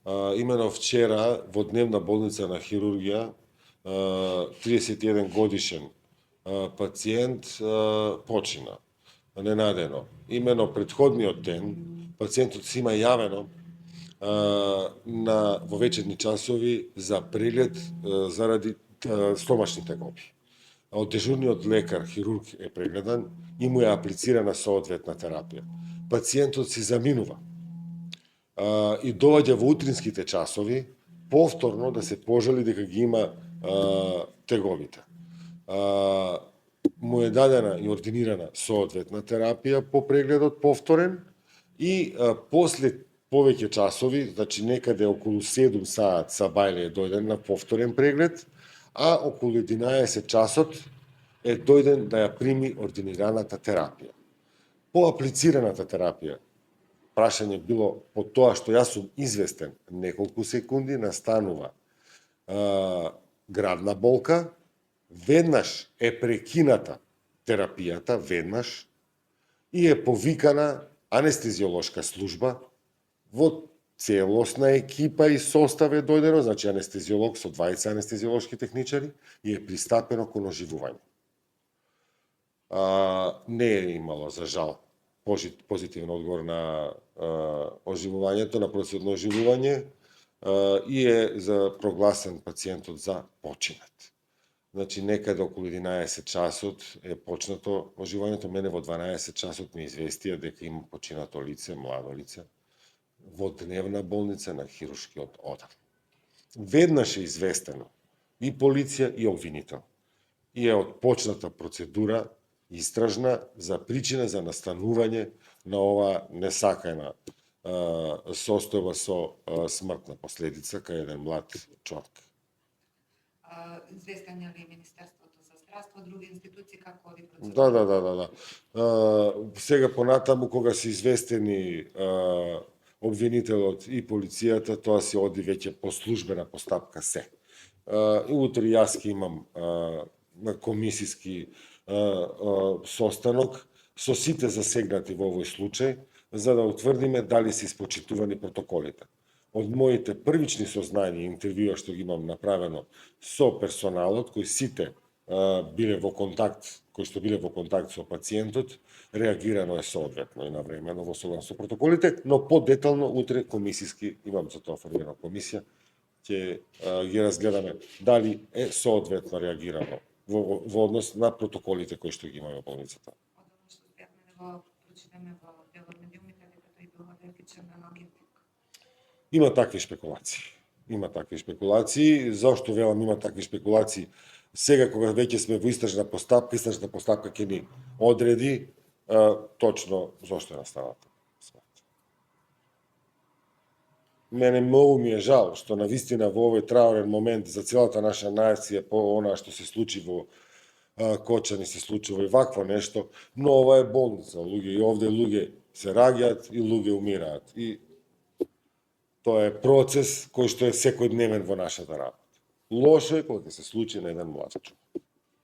Имено вчера во дневна болница на хирургија 31 годишен пациент почина ненадено. Имено претходниот ден пациентот си има јавено во вечерни часови за преглед заради стомашни тегоби. Од дежурниот лекар, хирург е прегледан и му е аплицирана соодветна терапија. Пациентот си заминува и доаѓа во утринските часови повторно да се пожали дека ги има теговите. Му е дадена и ординирана соодветна терапија по прегледот повторен и после повеќе часови, значи некаде околу 7 саат Бајле е дојден на повторен преглед, а околу 11 часот е дојден да ја прими ординираната терапија. По аплицираната терапија, прашање било по тоа што јас сум известен неколку секунди, настанува градна болка, веднаш е прекината терапијата, веднаш, и е повикана анестезиолошка служба, во целосна екипа и состав е дојдено, значи анестезиолог со 20 анестезиолошки техничари, и е пристапено кон оживување. Не е имало, за жал, позитивен одговор на оживувањето, на процесот на оживување, и е прогласен пациентот за починат. Значи, некаде околу 11 часот е почнато оживувањето. Мене во 12 часот ми известија дека има починато лице, младо лице, во дневна болница на хируршкиот одел. Веднаш е известено и полиција и обвинител. И е отпочната процедура истражна за причина за настанување на ова несакана состојба со смртна последица кај еден млад човек. Известено ли Министерството за здравство, други институции, како оди процедура? Да. Сега понатаму, кога се известени обвинителот и полицијата, тоа се оди веќе по службена постапка се. И утре јас ќе имам комисиски состанок со сите засегнати во овој случај, за да утврдиме дали се испочитувани протоколите. Од моите првични сознања и интервјуа што ги имам направено со персоналот, кои сите биле во контакт, кои што биле во контакт со пациентот, реагирано е соодветно и навремено во согласно со протоколите, но подетално утре комисиски имам за тоа формирана комисија, ќе ги разгледаме дали е соодветно реагирано во однос на протоколите кои што ги имаме во болницата. Од оно што успеавме да го прочитаме во дел од медиумите, дека тој бил алергичен на ангетик. Има такви шпекулации. Зошто велам има такви шпекулации? Сега кога веќе сме во истражна постапка ќе ни одреди точно зошто е настаната. Мене многу ми е жал што навистина во овој траурен момент за целата наша нација по она што се случи во Кочани, се случува и вакво нешто, но ова е болница, луѓе, и овде луѓе се раѓаат и луѓе умираат. И тоа е процес кој што е секојдневен во нашата работа. Лошо е кога ќе се случи на еден млад човек.